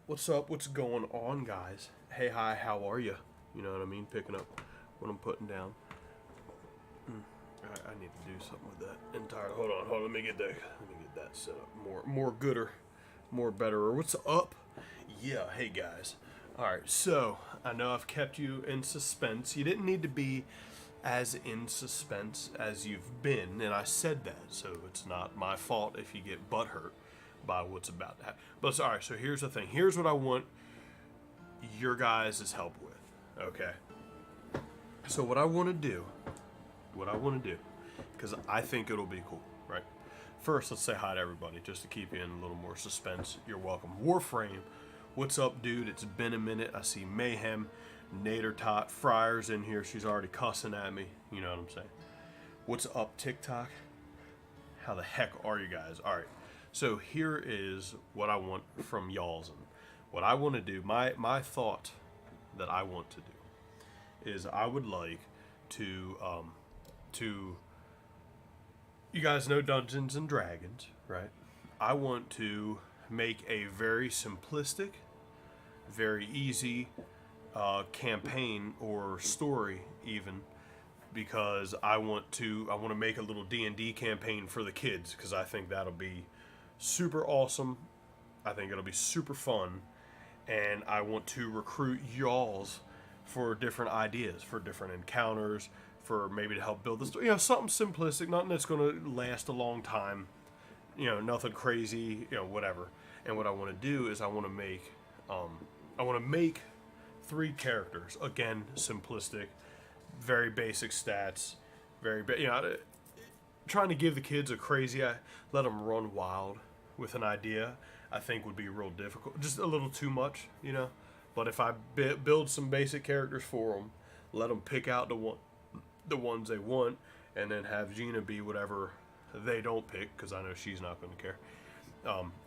What's up? What's going on, guys? Hey, hi, how are you? You know what I mean? Picking up what I'm putting down. I need to do something with that entire. Hold on. Let me get that set up. More gooder, more better. What's up? Yeah. Hey, guys. All right. So I know I've kept you in suspense. You didn't need to be as in suspense as you've been, and I said that, so it's not my fault if you get butthurt by what's about to happen. But it's all right. So here's the thing. Here's what I want your guys' help with. Okay. So what I want to do, because I think it'll be cool, right? First, let's say hi to everybody, just to keep you in a little more suspense. You're welcome. Warframe, what's up, dude? It's been a minute. I see Mayhem, Nader Tot, Friar's in here. She's already cussing at me. You know what I'm saying? What's up, TikTok? How the heck are you guys? All right. So here is what I want from y'all's. What I want to do, my thought that I want to do is I would like to you guys know Dungeons and Dragons, right? I want to make a very simplistic, very easy campaign or story even, because I want to make a little D&D campaign for the kids, because I think that'll be super awesome. I think it'll be super fun, and I want to recruit y'all's for different ideas, for different encounters, for maybe to help build this, something simplistic, nothing that's going to last a long time, nothing crazy, whatever. And what I want to do is I want to make 3 characters, again, simplistic, very basic stats, trying to give the kids a crazy, let them run wild with an idea, I think would be real difficult, just a little too much, But if I build some basic characters for them, let them pick out the ones they want, and then have Gina be whatever they don't pick, because I know she's not going to care.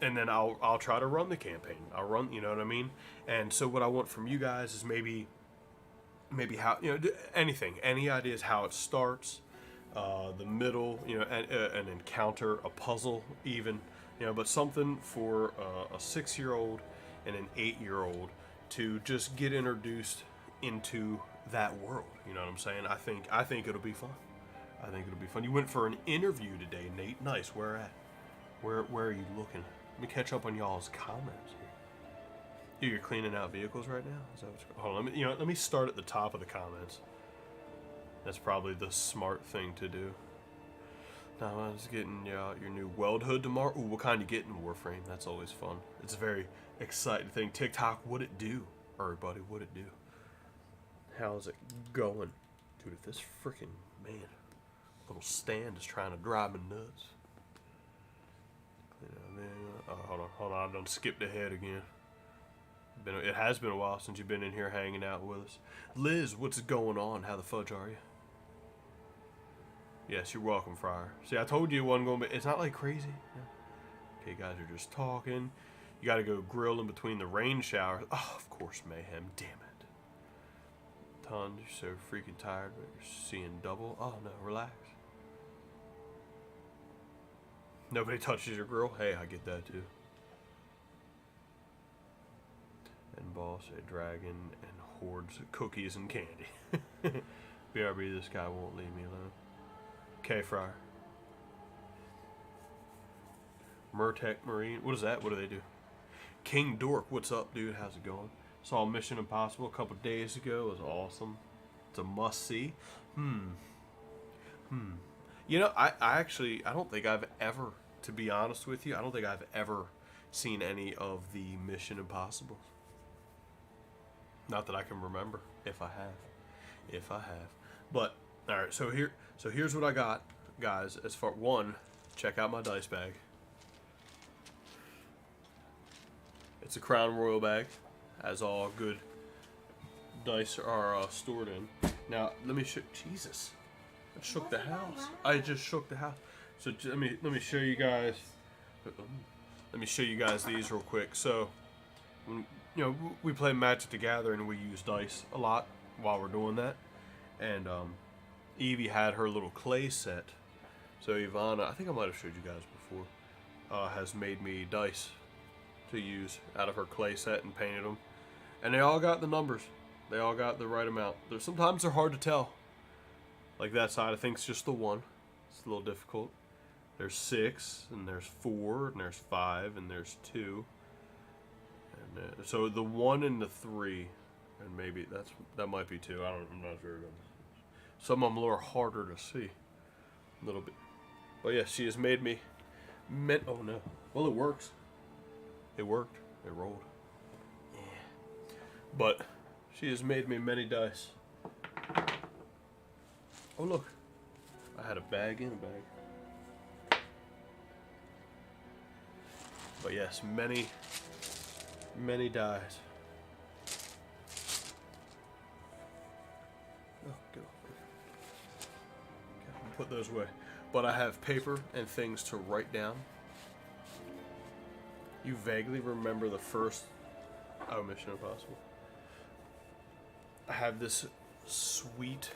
And then I'll try to run the campaign. I'll run, you know what I mean? And so what I want from you guys is maybe how, anything, any ideas how it starts, the middle, an encounter, a puzzle even, but something for a 6-year-old and an 8-year-old to just get introduced into that world. You know what I'm saying? I think it'll be fun. I think it'll be fun. You went for an interview today, Nate. Nice. Where at? Where are you looking? Let me catch up on y'all's comments here. You're cleaning out vehicles right now? Is that what's going on? Hold on. Let me start at the top of the comments. That's probably the smart thing to do. Now I was getting your new weld hood tomorrow. Ooh, what kind you getting, Warframe? That's always fun. It's a very exciting thing. TikTok, what'd it do? Everybody, what'd it do? How's it going? Dude, if this freaking little stand is trying to drive me nuts. Hold on, I done skipped ahead again. It has been a while since you've been in here hanging out with us. Liz, what's going on? How the fudge are you? Yes, you're welcome, Friar. See, I told you it wasn't going to be... It's not like crazy. Yeah. Okay, guys are just talking. You got to go grill in between the rain showers. Oh, of course, Mayhem. Damn it. Tons, you're so freaking tired, but you're seeing double. Oh, no, relax. Nobody touches your grill? Hey, I get that, too. And boss, a dragon, and hoards cookies and candy. BRB, this guy won't leave me alone. Okay, Friar. Murtec Marine. What is that? What do they do? King Dork, what's up, dude? How's it going? Saw Mission Impossible a couple days ago. It was awesome. It's a must-see. I don't think I've ever, to be honest with you, I don't think I've ever seen any of the Mission Impossibles. Not that I can remember. If I have. But, alright, so here's what I got, guys. As far, one, check out my dice bag. It's a Crown Royal bag, as all good dice are stored in. Now, let me show. Jesus, I shook the house. I just shook the house. So let me show you guys. Let me show you guys these real quick. So, we play Magic the Gathering and we use dice a lot while we're doing that. And Evie had her little clay set. So Ivana, I think I might have showed you guys before, has made me dice. to use out of her clay set and painted them. And they all got the numbers. They all got the right amount. Sometimes they're hard to tell. Like that side, I think it's just the 1. It's a little difficult. There's 6, and there's 4, and there's 5, and there's 2. And so the 1 and the 3, and maybe that might be 2. I'm not sure. Some of them are harder to see, a little bit. But yeah, she has made me. Oh no! Well, it works. It worked. It rolled. Yeah. But she has made me many dice. Oh look! I had a bag in a bag. But yes, many dies. Oh, get off. Okay, put those away. But I have paper and things to write down. You vaguely remember the first Mission Impossible. I have this sweet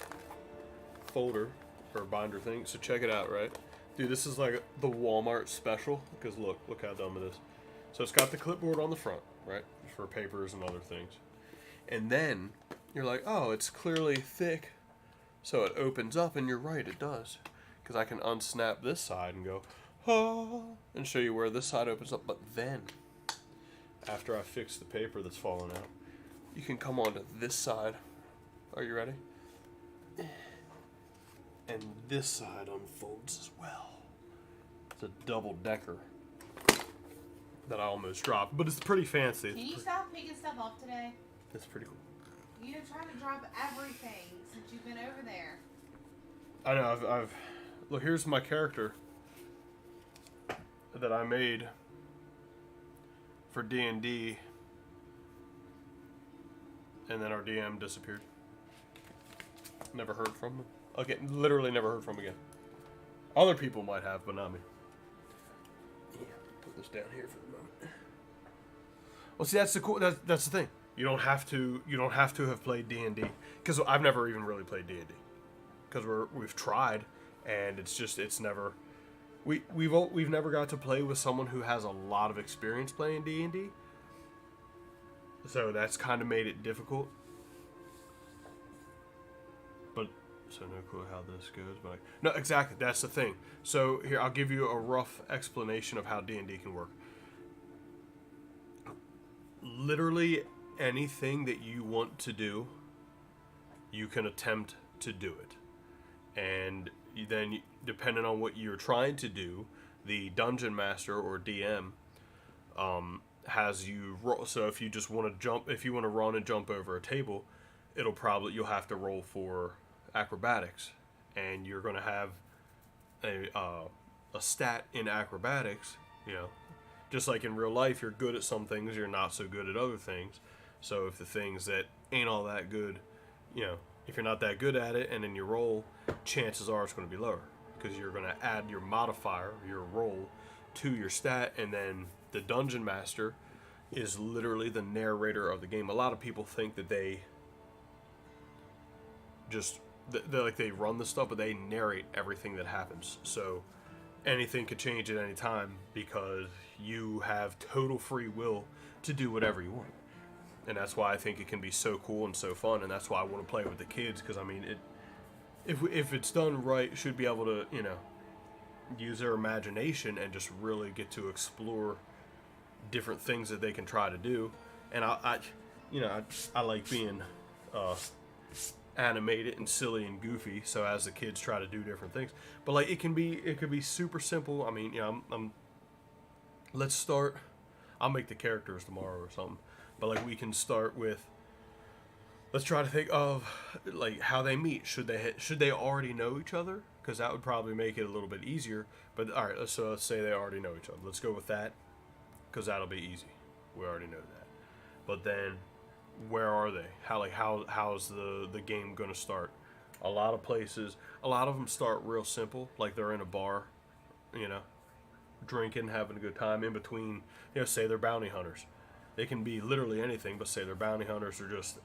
folder or binder thing, so check it out, right? Dude, this is like the Walmart special, because look how dumb it is. So it's got the clipboard on the front, right, for papers and other things. And then you're like, oh, it's clearly thick, so it opens up, and you're right, it does. Because I can unsnap this side and go, oh, and show you where this side opens up. But then, after I fix the paper that's fallen out, you can come onto this side. Are you ready? And this side unfolds as well. It's a double-decker that I almost dropped, but it's pretty fancy. Can you stop picking stuff off today? It's pretty cool. You're trying to drop everything since you've been over there. I know, I've look, here's my character that I made for DnD, and then our DM disappeared. Never heard from him. Okay, literally never heard from him again. Other people might have, but not me. Yeah, put this down here for the moment. Well, see, that's the cool. That's the thing. You don't have to have played D&D, because I've never even really played D&D, because we've tried. And it's never, we've never got to play with someone who has a lot of experience playing D&D. So that's kind of made it difficult. But so no clue how this goes. But no, exactly, that's the thing. So here, I'll give you a rough explanation of how D&D can work. Literally anything that you want to do, you can attempt to do it, and then, depending on what you're trying to do, the dungeon master or DM has you roll. So if you just want to jump, if you want to run and jump over a table, you'll have to roll for acrobatics, and you're going to have a stat in acrobatics. You know, just like in real life, you're good at some things, you're not so good at other things. So if the things that ain't all that good, you know, if you're not that good at it, and then you roll, chances are it's going to be lower, because you're going to add your modifier, your roll, to your stat, and then the dungeon master is literally the narrator of the game. A lot of people think that they run the stuff, but they narrate everything that happens. So anything could change at any time, because you have total free will to do whatever you want. And that's why I think it can be so cool and so fun, and that's why I want to play with the kids, because I mean, if it's done right, it should be able to, you know, use their imagination and just really get to explore different things that they can try to do. And I like being animated and silly and goofy, so as the kids try to do different things. But like it could be super simple. I mean, you know, let's start. I'll make the characters tomorrow or something. But like we can start with, let's try to think of like how they meet. Should they already know each other? Because that would probably make it a little bit easier. But all right, so let's say they already know each other. Let's go with that, because that'll be easy. We already know that. But then, where are they? How's the game gonna start? A lot of places, a lot of them start real simple, like they're in a bar, you know, drinking, having a good time. In between, you know, say they're bounty hunters. They can be literally anything, but say they're bounty hunters, or just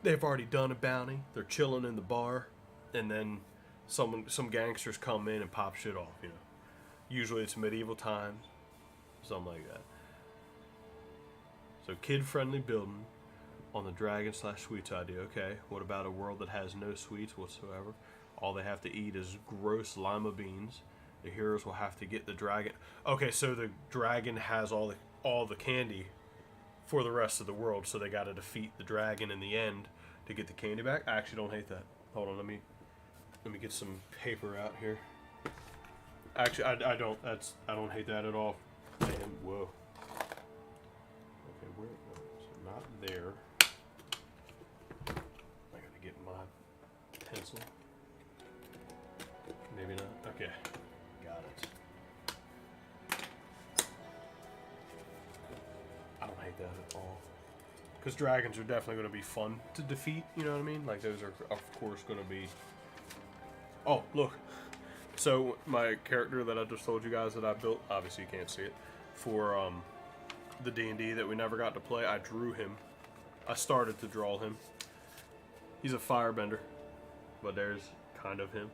they've already done a bounty. They're chilling in the bar, and then some gangsters come in and pop shit off. You know, usually it's medieval times, something like that. So kid-friendly building on the dragon/sweets idea. Okay, what about a world that has no sweets whatsoever? All they have to eat is gross lima beans. The heroes will have to get the dragon. Okay, so the dragon has all the candy for the rest of the world, so they got to defeat the dragon in the end to get the candy back. I actually don't hate that. Hold on, let me get some paper out here. Actually, I don't hate that at all. Man, whoa. Okay, where? So not there. I gotta get my pencil. Maybe not. Okay, got it. I don't hate that at all. Because dragons are definitely going to be fun to defeat, you know what I mean? Like, those are, of course, going to be... Oh, look. So, my character that I just told you guys that I built, obviously you can't see it, for the D&D that we never got to play, I drew him. I started to draw him. He's a firebender, but there's kind of him.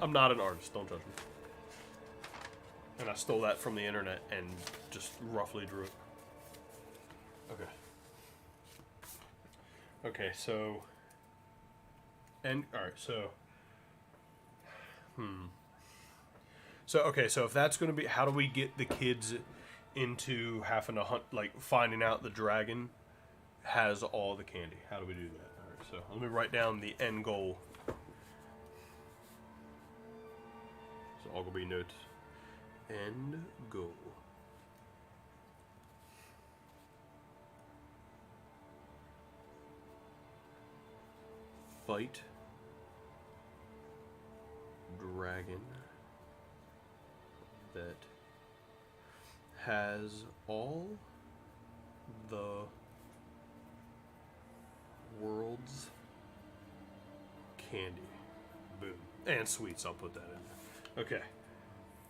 I'm not an artist, don't judge me. And I stole that from the internet and just roughly drew it. Okay. Okay, so... And, alright, so... So, okay, so if that's going to be... How do we get the kids into having to hunt, like, finding out the dragon has all the candy? How do we do that? Alright, so let me write down the end goal. So all going to be notes. End goal. Fight dragon that has all the world's candy. Boom. And sweets, I'll put that in there. Okay.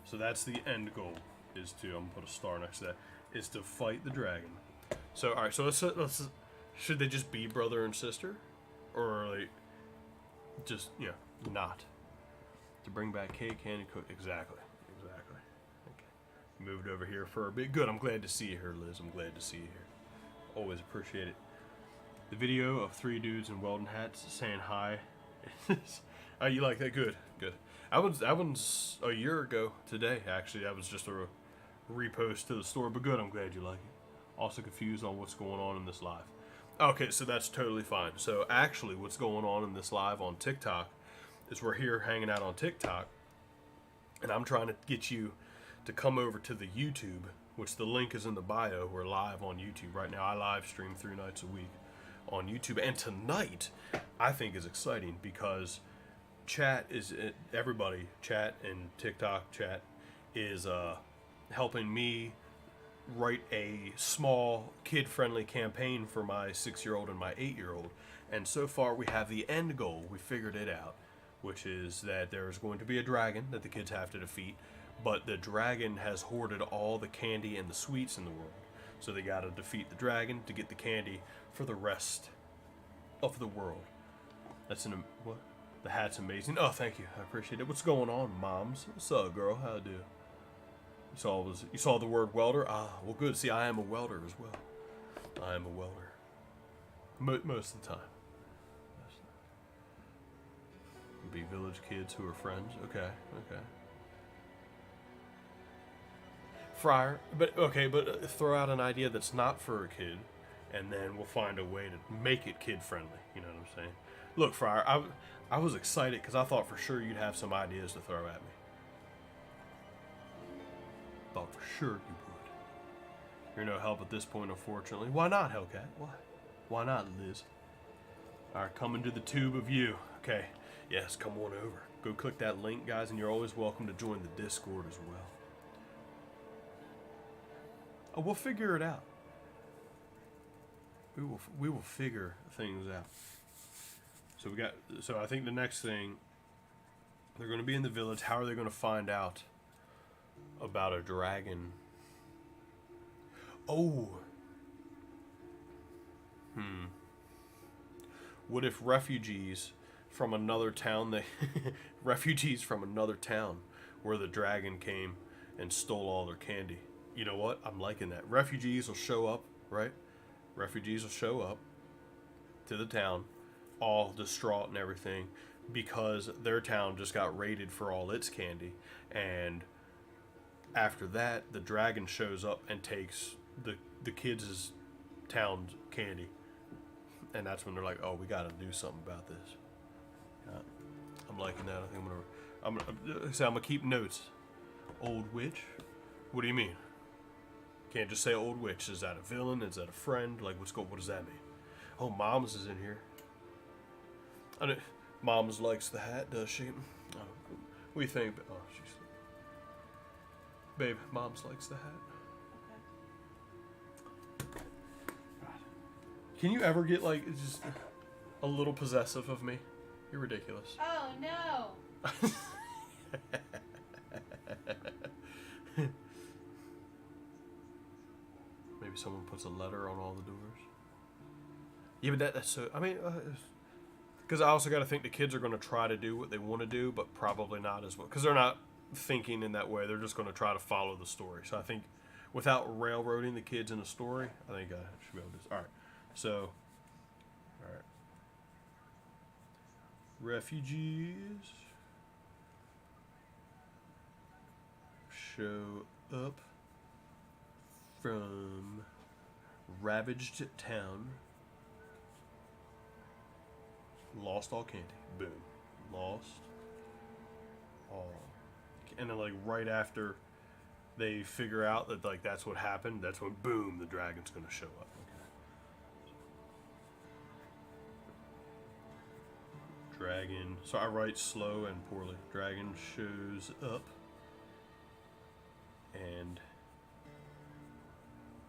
So that's the end goal, is to, I'm going to put a star next to that, is to fight the dragon. So, alright, so let's, should they just be brother and sister? Or, like, just, you know, not. To bring back cake, candy, cook, exactly. Okay. Moved over here for a bit. Good, I'm glad to see you here, Liz. I'm glad to see you here. Always appreciate it. The video of 3 dudes in welding hats saying hi. Oh, you like that? Good, good. That one's a year ago today, actually. That was just a repost to the store, but good, I'm glad you like it. Also confused on what's going on in this live. Okay, so that's totally fine. So actually what's going on in this live on TikTok is we're here hanging out on TikTok, and I'm trying to get you to come over to the YouTube, which the link is in the bio. We're live on YouTube right now. I live stream 3 nights a week on YouTube, and tonight I think is exciting because chat is, everybody, chat and TikTok chat is helping me write a small kid-friendly campaign for my 6-year-old and my 8-year-old, and so far we have the end goal. We figured it out, which is that there's going to be a dragon that the kids have to defeat, but the dragon has hoarded all the candy and the sweets in the world, so they got to defeat the dragon to get the candy for the rest of the world. That's an what? The hat's amazing. Oh, thank you. I appreciate it. What's going on, moms? What's up, girl? How do? You saw the word welder? Ah, well, good. See, I am a welder as well. I am a welder. Most of the time. Be village kids who are friends. Okay, okay. Friar, but throw out an idea that's not for a kid, and then we'll find a way to make it kid friendly. You know what I'm saying? Look, Friar, I was excited because I thought for sure you'd have some ideas to throw at me. Thought for sure you would. You're no help at this point, unfortunately. Why not, Hellcat? Why? Why not, Liz? Alright, coming to the tube of you. Okay, yes, come on over. Go click that link, guys, and you're always welcome to join the Discord as well. Oh, we'll figure it out. We will figure things out. So I think the next thing, they're going to be in the village. How are they going to find out about a dragon? Oh. What if refugees from another town, refugees from another town where the dragon came and stole all their candy, You know what? I'm liking that. Refugees will show up, right? Refugees will show up to the town, all distraught and everything, because their town just got raided for all its candy. And after that, the dragon shows up and takes the kids' town's candy. And that's when they're like, oh, we got to do something about this. I'm liking that. I think I'm gonna keep notes. Old witch? What do you mean? Can't just say old witch. Is that a villain? Is that a friend? Like, what does that mean? Oh, Mom's is in here. Mom's likes the hat, does she? Oh, what do you think? Oh, she's... Babe, Mom's likes the hat. Can you ever get, like, just a little possessive of me? You're ridiculous. Oh, no. Maybe someone puts a letter on all the doors. Yeah, but that's so... I mean, because I also got to think the kids are going to try to do what they want to do, but probably not as well. Because they're not thinking in that way. They're just going to try to follow the story. So I think without railroading the kids in the story, I think I should be able to do this. All right. So, all right. Refugees show up from ravaged town. Lost all candy. Boom. Lost all. And then, like, right after they figure out that, like, that's what happened, that's when, boom, the dragon's going to show up. Dragon. So I write slow and poorly. Dragon shows up and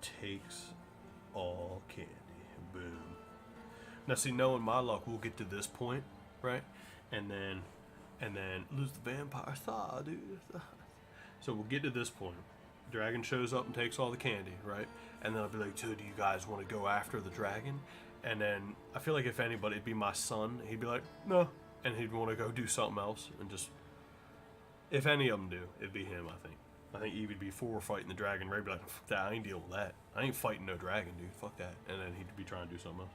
takes all candy. Boom. Now, see, knowing my luck, we'll get to this point, right? And then lose the vampire thaw, dude. So we'll get to this point. Dragon shows up and takes all the candy, right? And then I'll be like, so do you guys want to go after the dragon? And then I feel like if anybody, it'd be my son. He'd be like, no. And he'd want to go do something else. And just, if any of them do, it'd be him, I think. I think Evie'd be for fighting the dragon. Ray'd be like, fuck that, I ain't dealing with that. I ain't fighting no dragon, dude. Fuck that. And then he'd be trying to do something else.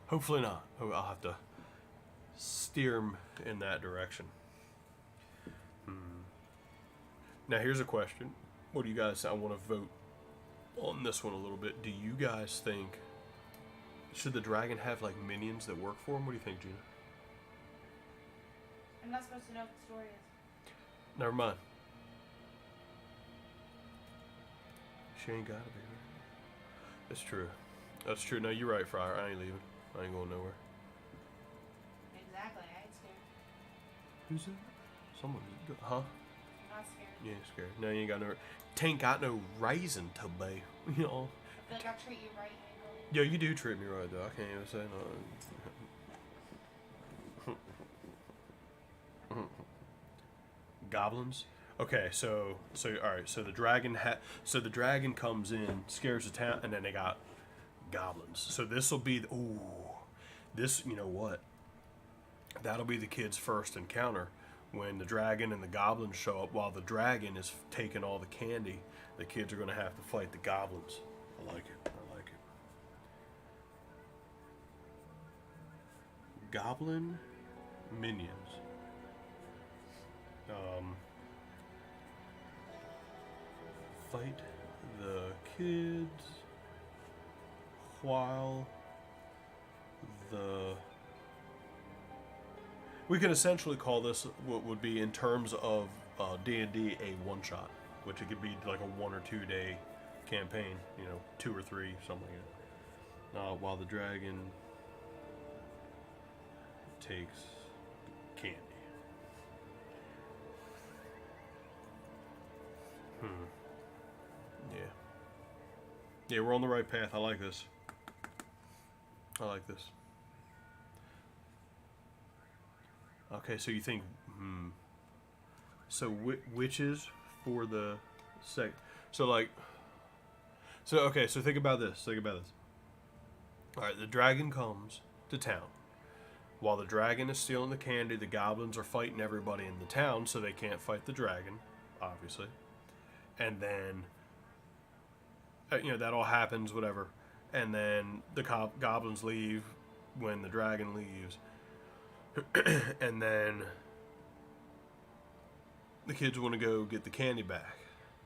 Hopefully not. I'll have to steer him in that direction. Now here's a question. What do you guys, I want to vote on this one a little bit. Do you guys think, should the dragon have, like, minions that work for him? What do you think, Gina? I'm not supposed to know what the story is. Never mind. She ain't gotta be, right? That's true. That's true. No, you're right, Friar. I ain't leaving. I ain't going nowhere. Exactly. I ain't scared. Who's that? Someone. Huh? Not scared. You ain't scared. No, you ain't got no... Tain't got no reason to be. You know? I feel like I treat you right. Yo, you do treat me right, though. I can't even say no. Goblins? Okay, so all right. So the dragon comes in, scares the town, and then they got goblins. So this will be this. You know what? That'll be the kids' first encounter when the dragon and the goblins show up. While the dragon is taking all the candy, the kids are going to have to fight the goblins. I like it. I like it. Goblin minions. Fight the kids while we can essentially call this what would be, in terms of D&D, a one-shot, which it could be like a 1 or 2 day campaign, 2 or 3, something like that. While the dragon takes candy. Yeah, we're on the right path. I like this. Okay, so you think, so witches for the sec. So okay, so think about this. All right, the dragon comes to town. While the dragon is stealing the candy, the goblins are fighting everybody in the town, so they can't fight the dragon, obviously. And then that all happens, whatever, and then the goblins leave when the dragon leaves, and then the kids want to go get the candy back.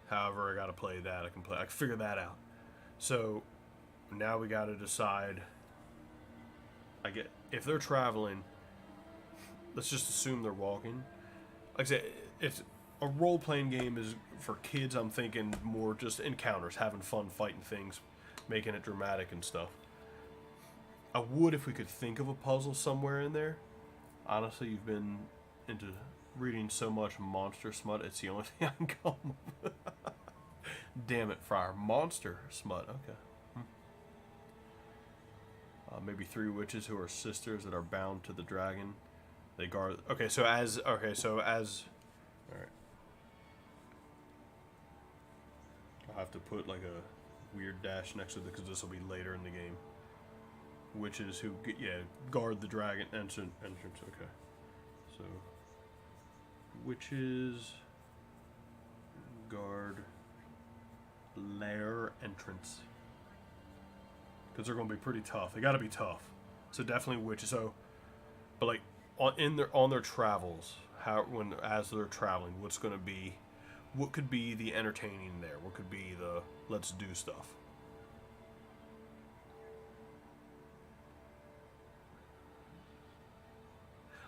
However, I got to play that. I can figure that out. So now we got to decide. If they're traveling, let's just assume they're walking. Like I said, if a role-playing game is for kids, I'm thinking more just encounters, having fun, fighting things, making it dramatic and stuff. I would if we could think of a puzzle somewhere in there. Honestly, you've been into reading so much monster smut, it's the only thing I can come up with. Damn it, Friar. Monster smut, okay. Maybe 3 witches who are sisters that are bound to the dragon. They guard. Okay, so as. All right. I'll have to put like a weird dash next to it because this will be later in the game. Witches who guard the dragon entrance. Okay, so witches guard lair entrance. Because they're going to be pretty tough. They got to be tough. So definitely witches. So, but like on their travels, as they're traveling, what could be the entertaining there? What could be the let's do stuff?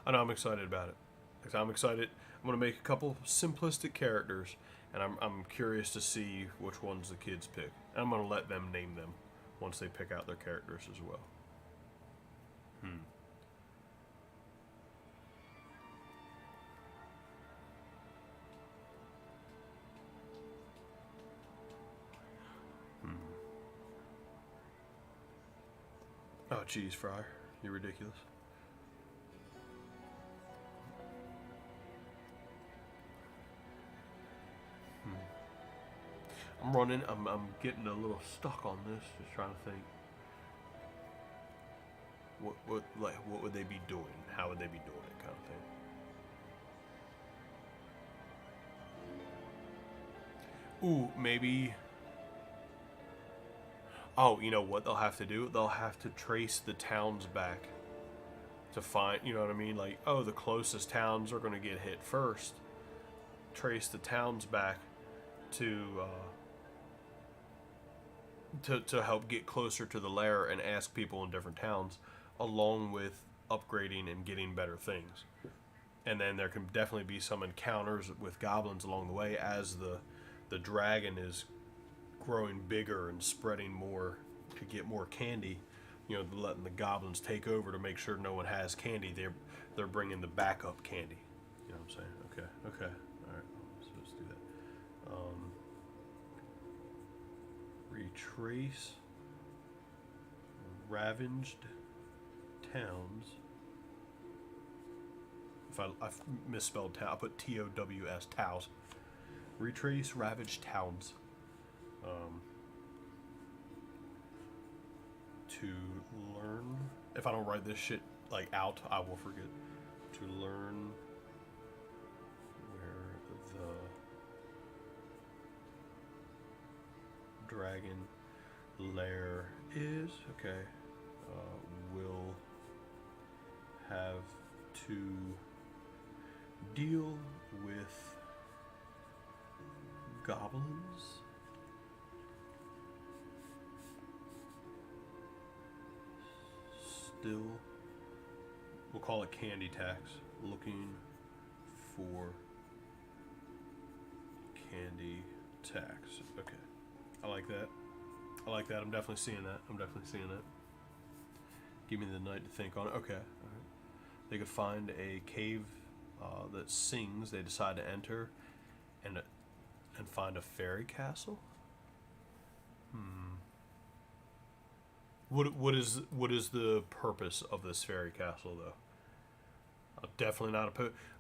I know I'm excited about it. I'm excited. I'm going to make a couple simplistic characters, and I'm curious to see which ones the kids pick. And I'm going to let them name them once they pick out their characters as well. Oh, geez, Friar. You're ridiculous. I'm getting a little stuck on this, just trying to think. What would they be doing? How would they be doing it, kind of thing. Ooh, maybe. Oh, you know what they'll have to do? They'll have to trace the towns back to find, you know what I mean? Like, oh, the closest towns are going to get hit first. Trace the towns back to help get closer to the lair and ask people in different towns, along with upgrading and getting better things. And then there can definitely be some encounters with goblins along the way as the dragon is growing bigger and spreading more to get more candy. You know, letting the goblins take over to make sure no one has candy. They're bringing the backup candy. You know what I'm saying? Okay. All right. So let's do that. Retrace ravaged towns. If I've misspelled town, I'll put TOWS, towns. Retrace ravaged towns. To learn, if I don't write this shit like out, I will forget. To learn where the dragon lair is. Okay. Will have to deal with goblins. Still, we'll call it candy tax. Looking for candy tax. Okay. I like that. I'm definitely seeing that. Give me the night to think on it. Okay. All right. They could find a cave that sings. They decide to enter and find a fairy castle. What is the purpose of this fairy castle, though? Definitely not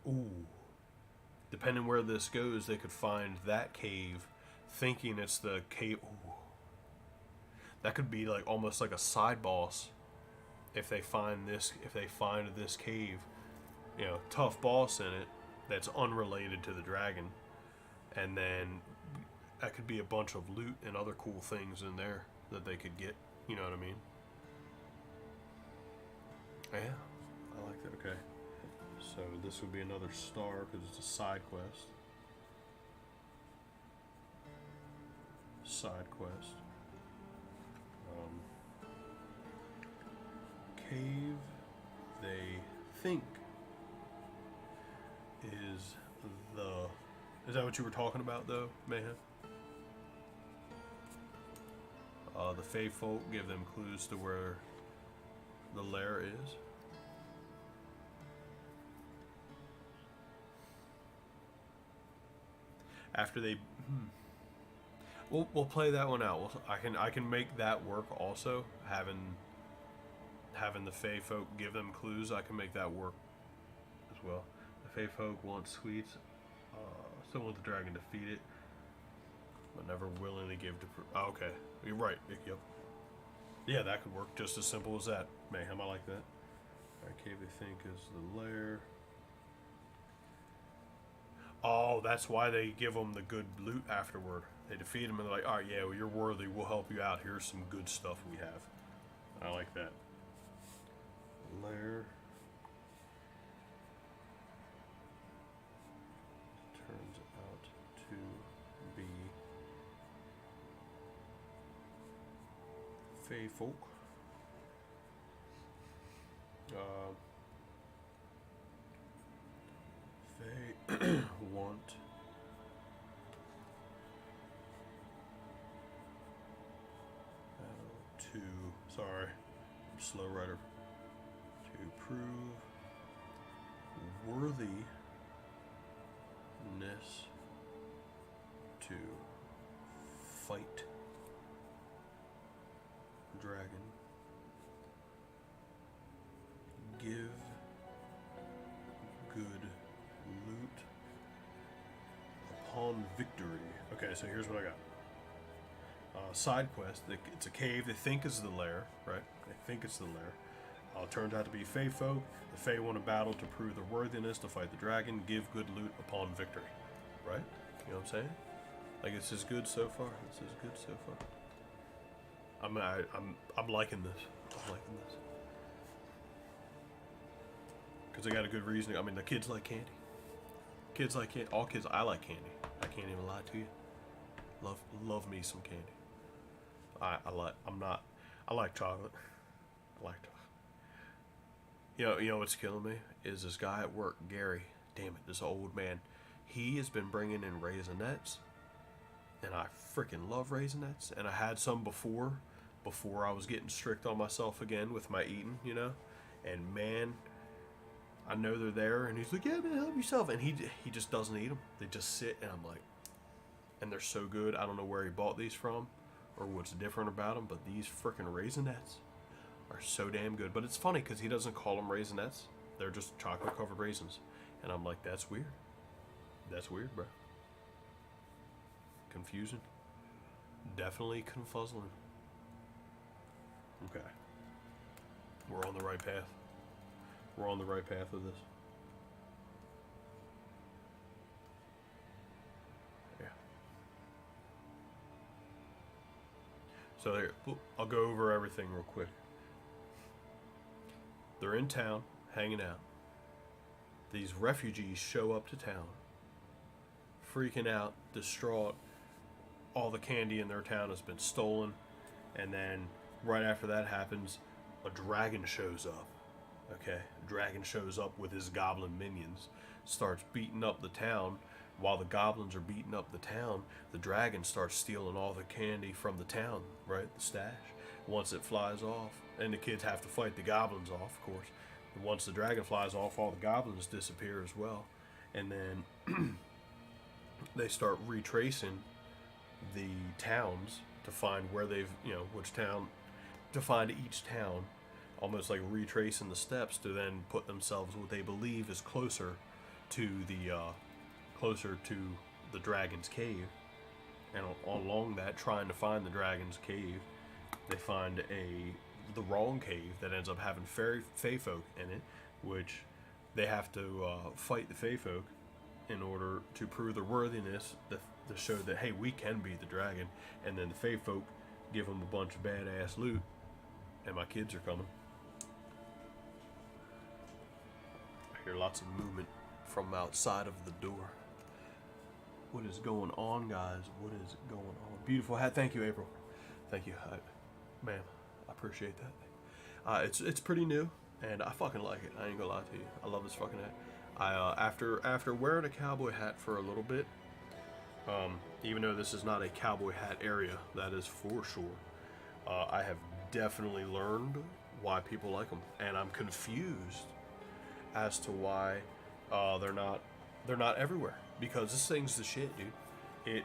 Ooh. Depending where this goes, they could find that cave, thinking it's the cave. Ooh. That could be like almost like a side boss. If they find this cave, you know, tough boss in it that's unrelated to the dragon, and then that could be a bunch of loot and other cool things in there that they could get. You know what I mean? Yeah, I like that. Okay, so this would be another star because it's a side quest. Side quest. Cave, they think is the. Is that what you were talking about, though, Mayhem? The Fey folk give them clues to where the lair is. After they, we'll play that one out. I can make that work also. Having the Fey folk give them clues, I can make that work as well. The Fey folk want sweets. Still want the dragon to feed it, but never willingly give to. Oh, okay, you're right. Yep. Yeah, that could work just as simple as that. Mayhem, I like that. Alright, cave they think is the lair. Oh, that's why they give them the good loot afterward. They defeat them and they're like, alright, yeah, well, you're worthy. We'll help you out. Here's some good stuff we have. I like that. Lair. Turns out to be Fey folk. They want to, sorry, I'm slow writer, to prove worthiness to fight dragon, give good loot upon victory. Okay, so here's what I got. Side quest. It's a cave they think is the lair, right? They think it's the lair. It turns out to be Fey folk. The Fey won a battle to prove their worthiness to fight the dragon. Give good loot upon victory, right? You know what I'm saying? Like, it's just good so far. It's just good so far. I'm liking this. I'm liking this. Because they got a good reason. I mean, the kids like candy. Kids like candy. All kids. I like candy. I can't even lie to you. Love me some candy. I like chocolate. I like chocolate. You know what's killing me is this guy at work, Gary. Damn it, this old man. He has been bringing in Raisinets, and I freaking love Raisinets. And I had some before I was getting strict on myself again with my eating, you know. And man, I know they're there, and he's like, "Yeah, man, help yourself." And he just doesn't eat them. They just sit, and I'm like, and they're so good. I don't know where he bought these from, or what's different about them, but these freaking Raisinets are so damn good. But it's funny because he doesn't call them Raisinets. They're just chocolate covered raisins. And I'm like, that's weird. That's weird, bro. Confusing. Definitely confuzzling. Okay. We're on the right path. We're on the right path with this. Yeah. So there, I'll go over everything real quick. They're in town, hanging out. These refugees show up to town, freaking out, distraught. All the candy in their town has been stolen. And then right after that happens, a dragon shows up. Okay, a dragon shows up with his goblin minions, starts beating up the town. While the goblins are beating up the town, the dragon starts stealing all the candy from the town, right? The stash. Once it flies off, and the kids have to fight the goblins off, of course. And once the dragon flies off, all the goblins disappear as well. And then they start retracing the towns to find where they've, which town, to find each town, almost like retracing the steps to then put themselves what they believe is closer to the dragon's cave. And along that, trying to find the dragon's cave, they find the wrong cave that ends up having Fey folk in it, which they have to fight the Fey folk in order to prove their worthiness to show that, hey, we can beat the dragon. And then the Fae folk give them a bunch of badass loot, and my kids are coming. I hear lots of movement from outside of the door. What is going on, guys? What is going on? Beautiful hat. Thank you, April. Thank you, ma'am. I appreciate that. It's pretty new, and I fucking like it. I ain't gonna lie to you. I love this fucking hat. After wearing a cowboy hat for a little bit, even though this is not a cowboy hat area, that is for sure, I have definitely learned why people like them, and I'm confused as to why they're not everywhere, because this thing's the shit, dude.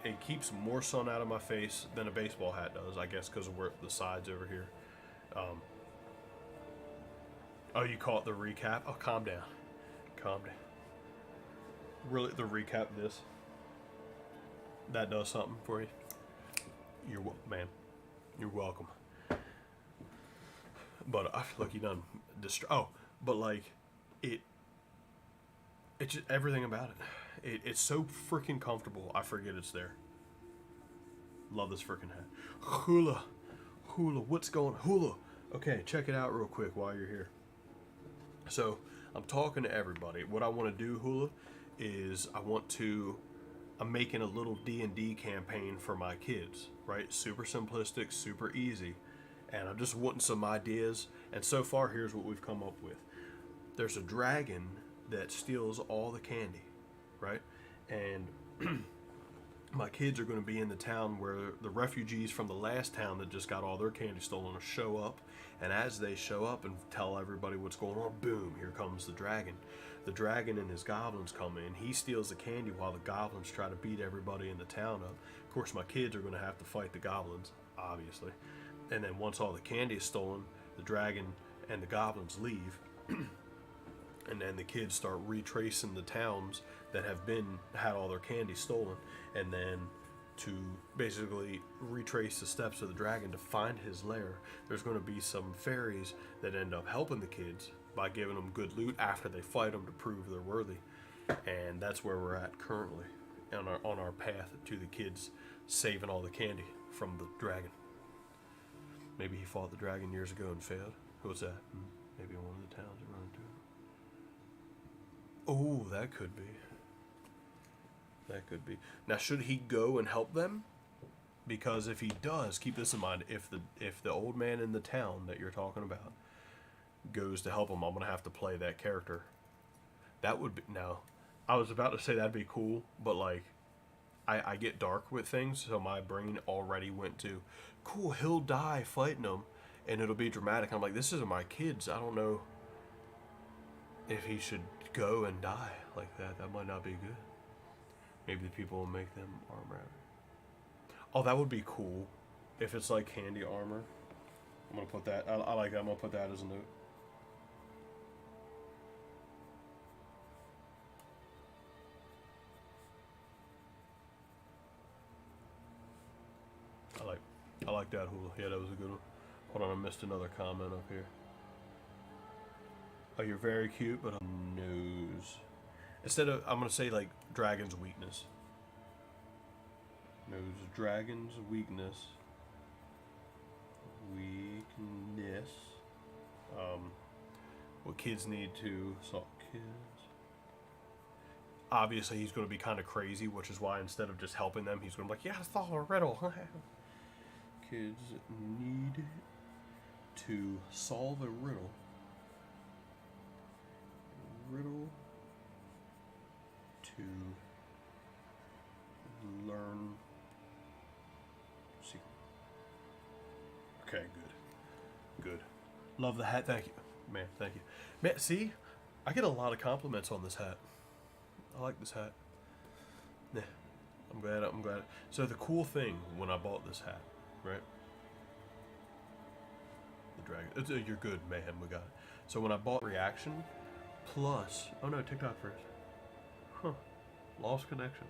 It keeps more sun out of my face than a baseball hat does, I guess, because of where the sides over here. Oh, you call it the recap? Oh, calm down. Calm down. Really, the recap this? That does something for you? Man, you're welcome. But look, you done but like, it's just everything about it. It's so freaking comfortable. I forget it's there. Love this freaking hat. Hula, what's going? Hula. Okay, check it out real quick while you're here. So I'm talking to everybody. What I want to do, Hula, is I'm making a little DnD campaign for my kids, right? Super simplistic, super easy. And I'm just wanting some ideas. And so far, here's what we've come up with. There's a dragon that steals all the candy, right? And my kids are going to be in the town where the refugees from the last town that just got all their candy stolen will show up. And as they show up and tell everybody what's going on, boom, here comes the dragon. The dragon and his goblins come in. He steals the candy while the goblins try to beat everybody in the town up. Of course, my kids are going to have to fight the goblins, obviously. And then once all the candy is stolen, the dragon and the goblins leave. And then the kids start retracing the towns that have had all their candy stolen, and then to basically retrace the steps of the dragon to find his lair. There's going to be some fairies that end up helping the kids by giving them good loot after they fight them to prove they're worthy. And that's where we're at currently on our path to the kids saving all the candy from the dragon. Maybe he fought the dragon years ago and failed. Who was that? Maybe one of the towns you run into. Oh, that could be. That could be. Now, should he go and help them? Because if he does, keep this in mind. If the old man in the town that you're talking about goes to help him, I'm gonna have to play that character. That would be. Now, I was about to say that'd be cool, but like, I get dark with things, so my brain already went to, cool, he'll die fighting them, and it'll be dramatic. I'm like, this isn't my kids. I don't know if he should go and die like that. That might not be good. Maybe the people will make them armor. Oh, that would be cool if it's like candy armor. I'm gonna put that. I like that. I'm gonna put that as a note. I like that, Hula. Yeah, that was a good one. Hold on, I missed another comment up here. Oh, you're very cute, but nose. Instead of, I'm gonna say like dragon's weakness. Nose, dragon's weakness. Weakness. What kids need to solve. Kids. Obviously, he's going to be kind of crazy, which is why instead of just helping them, he's going to be like, yeah, solve a riddle. Kids need to solve a riddle. Riddle to learn secret. Okay, good. Love the hat. Thank you, man. Thank you, man. See, I get a lot of compliments on this hat. I like this hat. Yeah, I'm glad. So the cool thing when I bought this hat, right? The dragon. You're good, mayhem. We got it. So when I bought reaction, plus, oh no, TikTok first. Huh. Lost connection.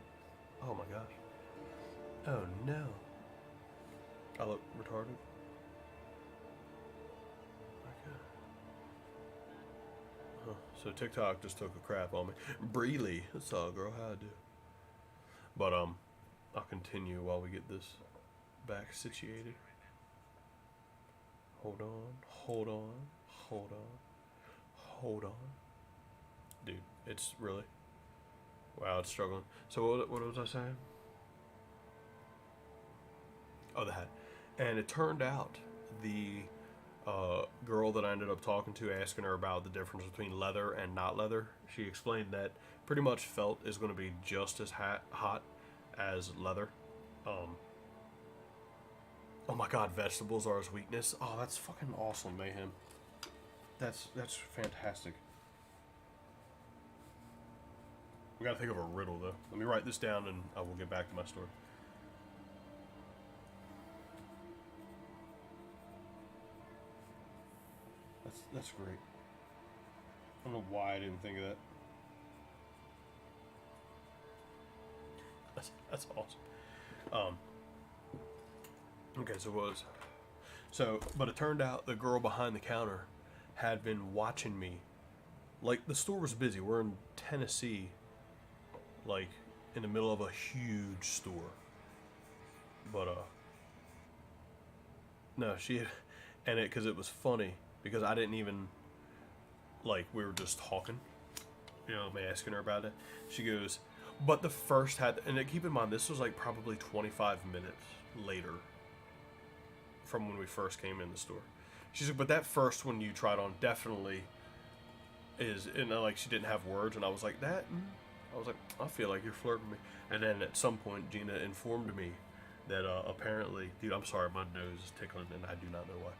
Oh my gosh. Oh no. I look retarded. Okay. Huh. So TikTok just took a crap on me. Breely. That's all, girl. How I do. But I'll continue while we get this back situated. Hold on, hold on, hold on, hold on. Dude, it's really... Wow, it's struggling. So what was I saying? Oh, the hat. And it turned out the girl that I ended up talking to, asking her about the difference between leather and not leather, she explained that pretty much felt is going to be just as hot as leather. Oh my god, vegetables are his weakness. Oh, that's fucking awesome, Mayhem. That's fantastic. We gotta think of a riddle, though. Let me write this down and I will get back to my story. That's great. I don't know why I didn't think of that. That's awesome. Okay, so it was... but it turned out the girl behind the counter had been watching me. Like, the store was busy. We're in Tennessee, like, in the middle of a huge store. But, no, she had... And because it was funny, because I didn't even... Like, we were just talking, you know, me asking her about it. She goes, but the first hat... And keep in mind, this was, like, probably 25 minutes later from when we first came in the store. She's like, but that first one you tried on definitely is... And, like, she didn't have words, and I was like, that... I was like, I feel like you're flirting with me. And then at some point, Gina informed me that apparently... Dude, I'm sorry, my nose is tickling, and I do not know why.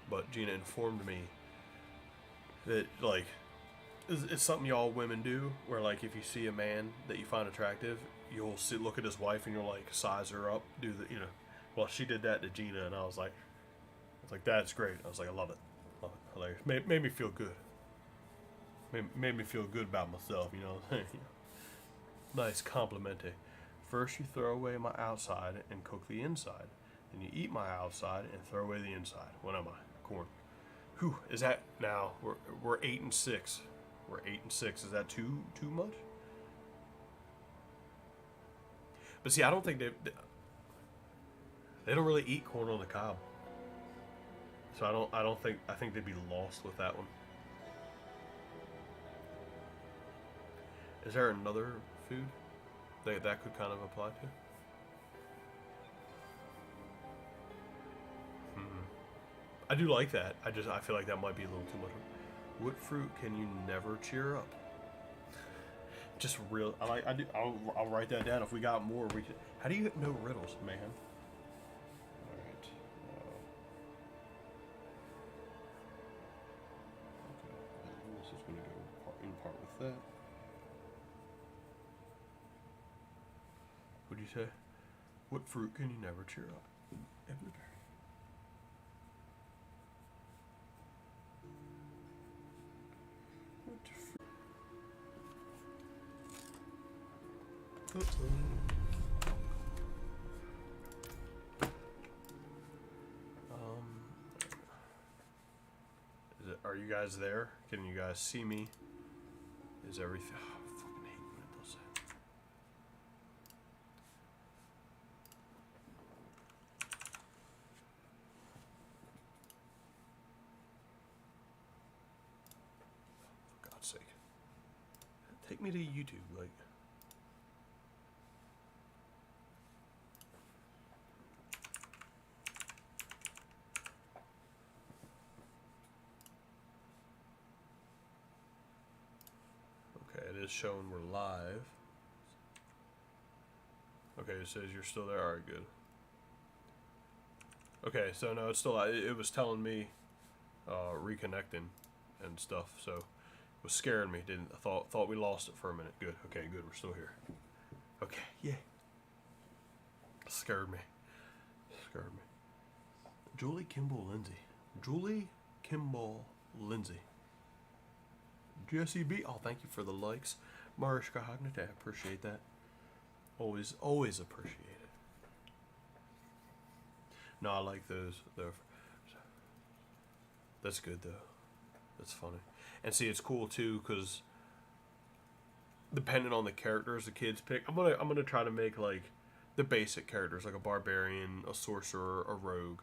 But Gina informed me that, like, it's something y'all women do, where, like, if you see a man that you find attractive, you'll look at his wife and you'll, like, size her up, do the, you know. Well, she did that to Gina, and I was like, that's great. I was like, I love it. Love it. Hilarious. Made me feel good. Made me feel good about myself, you know what I'm saying? Nice complimente. First you throw away my outside and cook the inside. Then you eat my outside and throw away the inside. What am I? Corn. Whew, is that... Now, we're 8 and 6. We're 8 and 6. Is that too much? But see, I don't think they don't really eat corn on the cob. So I think they'd be lost with that one. Is there another food that could kind of apply to? I do like that. I feel like that might be a little too much. What fruit can you never cheer up? Just real. I'll write that down. If we got more, we could. How do you know riddles, man? All right. Okay. This is going to go in part with that. What do you say? What fruit can you never cheer up? Every berry. Are you guys there? Can you guys see me? Is everything... Oh, I fucking hate when it does that. For God's sake. Take me to YouTube, like... It is showing we're live. Okay, it says you're still there. Alright, good. Okay, so no, it's still... It was telling me reconnecting and stuff, so it was scaring me. I thought we lost it for a minute. Good. Okay, good. We're still here. Okay, yeah. Scared me. Julie Kimball Lindsay. Jesse B. Oh, thank you for the likes. Mariska Hognett, I appreciate that. Always appreciate it. No, I like those. That's good, though. That's funny. And see, it's cool, too, because depending on the characters the kids pick, I'm gonna try to make, like, the basic characters like a barbarian, a sorcerer, a rogue.